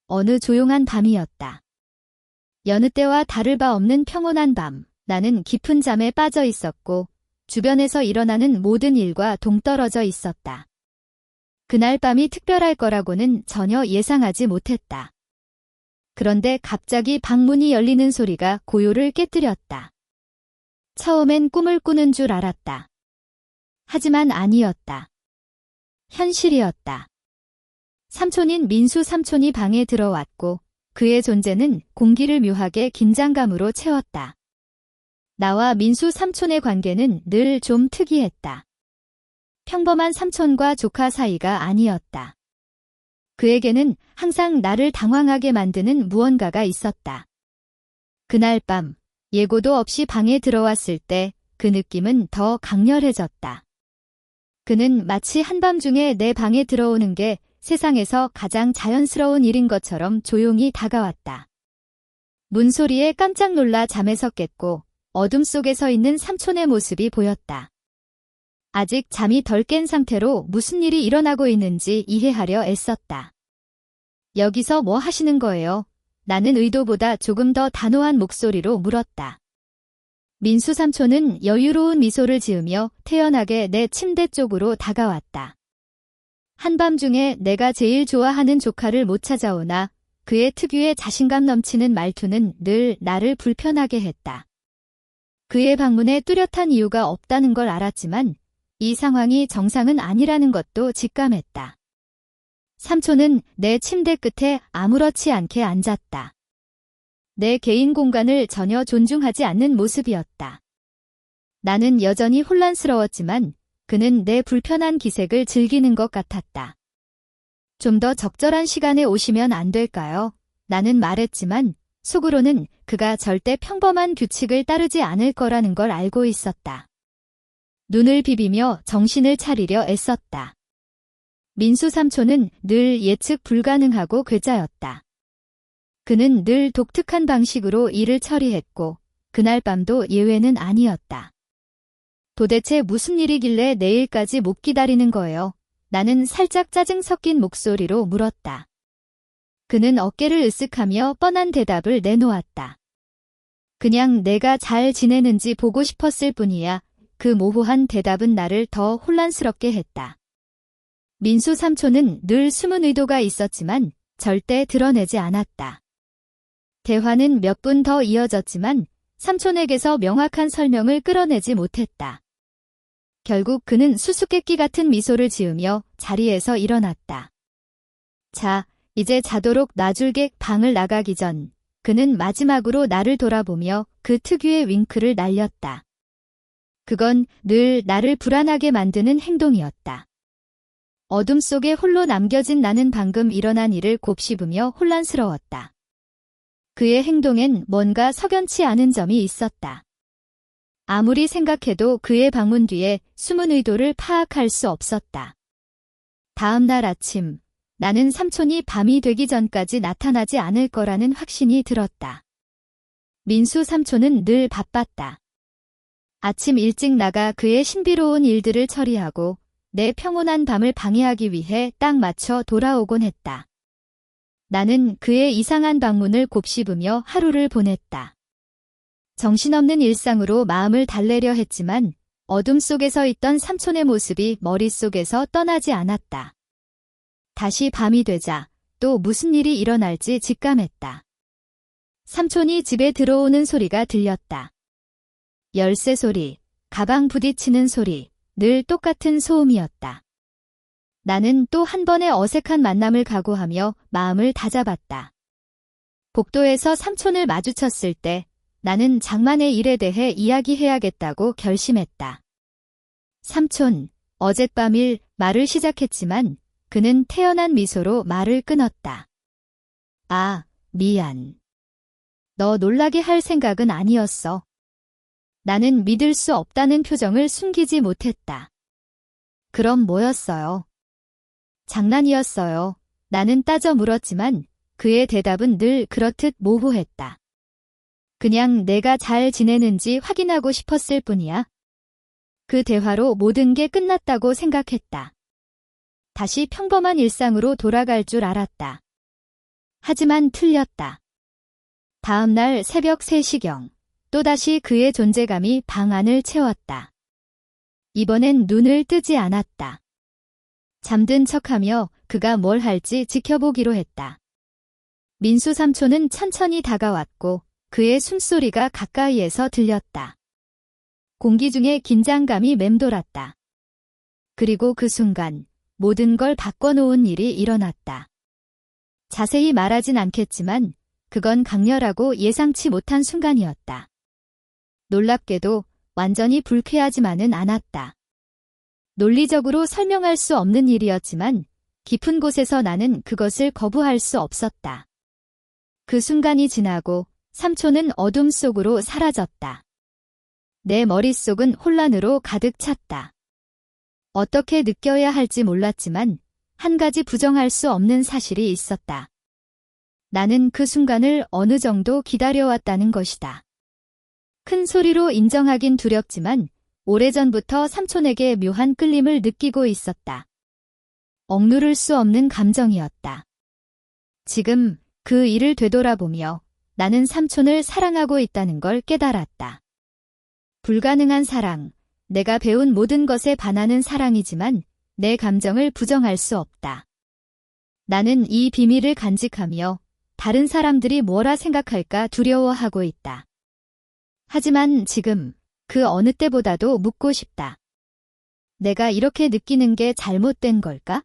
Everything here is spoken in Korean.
어느 조용한 밤이었다. 여느 때와 다를 바 없는 평온한 밤, 나는 깊은 잠에 빠져 있었고 주변에서 일어나는 모든 일과 동떨어져 있었다. 그날 밤이 특별할 거라고는 전혀 예상하지 못했다. 그런데 갑자기 방문이 열리는 소리가 고요를 깨뜨렸다. 처음엔 꿈을 꾸는 줄 알았다. 하지만 아니었다. 현실이었다. 삼촌인 민수 삼촌이 방에 들어왔고 그의 존재는 공기를 묘하게 긴장감으로 채웠다. 나와 민수 삼촌의 관계는 늘 좀 특이했다. 평범한 삼촌과 조카 사이가 아니었다. 그에게는 항상 나를 당황하게 만드는 무언가가 있었다. 그날 밤, 예고도 없이 방에 들어왔을 때 그 느낌은 더 강렬해졌다. 그는 마치 한밤중에 내 방에 들어오는 게 세상에서 가장 자연스러운 일인 것처럼 조용히 다가왔다. 문소리에 깜짝 놀라 잠에서 깼고 어둠 속에 서 있는 삼촌의 모습이 보였다. 아직 잠이 덜 깬 상태로 무슨 일이 일어나고 있는지 이해하려 애썼다. 여기서 뭐 하시는 거예요? 나는 의도보다 조금 더 단호한 목소리로 물었다. 민수 삼촌은 여유로운 미소를 지으며 태연하게 내 침대 쪽으로 다가왔다. 한밤중에 내가 제일 좋아하는 조카를 못 찾아오나 그의 특유의 자신감 넘치는 말투는 늘 나를 불편하게 했다. 그의 방문에 뚜렷한 이유가 없다는 걸 알았지만 이 상황이 정상은 아니라는 것도 직감했다. 삼촌은 내 침대 끝에 아무렇지 않게 앉았다. 내 개인 공간을 전혀 존중하지 않는 모습이었다. 나는 여전히 혼란스러웠지만 그는 내 불편한 기색을 즐기는 것 같았다. 좀 더 적절한 시간에 오시면 안 될까요? 나는 말했지만 속으로는 그가 절대 평범한 규칙을 따르지 않을 거라는 걸 알고 있었다. 눈을 비비며 정신을 차리려 애썼다. 민수 삼촌은 늘 예측 불가능하고 괴짜였다. 그는 늘 독특한 방식으로 일을 처리했고 그날 밤도 예외는 아니었다. 도대체 무슨 일이길래 내일까지 못 기다리는 거예요? 나는 살짝 짜증 섞인 목소리로 물었다. 그는 어깨를 으쓱하며 뻔한 대답을 내놓았다. 그냥 내가 잘 지내는지 보고 싶었을 뿐이야. 그 모호한 대답은 나를 더 혼란스럽게 했다. 민수 삼촌은 늘 숨은 의도가 있었지만 절대 드러내지 않았다. 대화는 몇 분 더 이어졌지만 삼촌에게서 명확한 설명을 끌어내지 못했다. 결국 그는 수수께끼 같은 미소를 지으며 자리에서 일어났다. 자, 이제 자도록 놔줄게. 방을 나가기 전 그는 마지막으로 나를 돌아보며 그 특유의 윙크를 날렸다. 그건 늘 나를 불안하게 만드는 행동이었다. 어둠 속에 홀로 남겨진 나는 방금 일어난 일을 곱씹으며 혼란스러웠다. 그의 행동엔 뭔가 석연치 않은 점이 있었다. 아무리 생각해도 그의 방문 뒤에 숨은 의도를 파악할 수 없었다. 다음 날 아침, 나는 삼촌이 밤이 되기 전까지 나타나지 않을 거라는 확신이 들었다. 민수 삼촌은 늘 바빴다. 아침 일찍 나가 그의 신비로운 일들을 처리하고 내 평온한 밤을 방해하기 위해 딱 맞춰 돌아오곤 했다. 나는 그의 이상한 방문을 곱씹으며 하루를 보냈다. 정신없는 일상으로 마음을 달래려 했지만 어둠 속에 서 있던 삼촌의 모습이 머릿속에서 떠나지 않았다. 다시 밤이 되자 또 무슨 일이 일어날지 직감했다. 삼촌이 집에 들어오는 소리가 들렸다. 열쇠 소리, 가방 부딪히는 소리, 늘 똑같은 소음이었다. 나는 또 한 번의 어색한 만남을 각오하며 마음을 다잡았다. 복도에서 삼촌을 마주쳤을 때 나는 장만의 일에 대해 이야기해야겠다고 결심했다. 삼촌, 어젯밤 일 말을 시작했지만 그는 태연한 미소로 말을 끊었다. 아, 미안. 너 놀라게 할 생각은 아니었어. 나는 믿을 수 없다는 표정을 숨기지 못했다. 그럼 뭐였어요? 장난이었어요. 나는 따져 물었지만 그의 대답은 늘 그렇듯 모호했다. 그냥 내가 잘 지내는지 확인하고 싶었을 뿐이야. 그 대화로 모든 게 끝났다고 생각했다. 다시 평범한 일상으로 돌아갈 줄 알았다. 하지만 틀렸다. 다음 날 새벽 3시경, 또다시 그의 존재감이 방 안을 채웠다. 이번엔 눈을 뜨지 않았다. 잠든 척하며 그가 뭘 할지 지켜보기로 했다. 민수 삼촌은 천천히 다가왔고 그의 숨소리가 가까이에서 들렸다. 공기 중에 긴장감이 맴돌았다. 그리고 그 순간 모든 걸 바꿔놓은 일이 일어났다. 자세히 말하진 않겠지만 그건 강렬하고 예상치 못한 순간이었다. 놀랍게도 완전히 불쾌하지만은 않았다. 논리적으로 설명할 수 없는 일이었지만 깊은 곳에서 나는 그것을 거부할 수 없었다. 그 순간이 지나고 삼촌은 어둠 속으로 사라졌다. 내 머릿속은 혼란으로 가득 찼다. 어떻게 느껴야 할지 몰랐지만 한 가지 부정할 수 없는 사실이 있었다. 나는 그 순간을 어느 정도 기다려왔다는 것이다. 큰 소리로 인정하긴 두렵지만 오래전부터 삼촌에게 묘한 끌림을 느끼고 있었다. 억누를 수 없는 감정이었다. 지금 그 일을 되돌아보며 나는 삼촌을 사랑하고 있다는 걸 깨달았다. 불가능한 사랑, 내가 배운 모든 것에 반하는 사랑이지만 내 감정을 부정할 수 없다. 나는 이 비밀을 간직하며 다른 사람들이 뭐라 생각할까 두려워하고 있다. 하지만 지금 그 어느 때보다도 묻고 싶다. 내가 이렇게 느끼는 게 잘못된 걸까?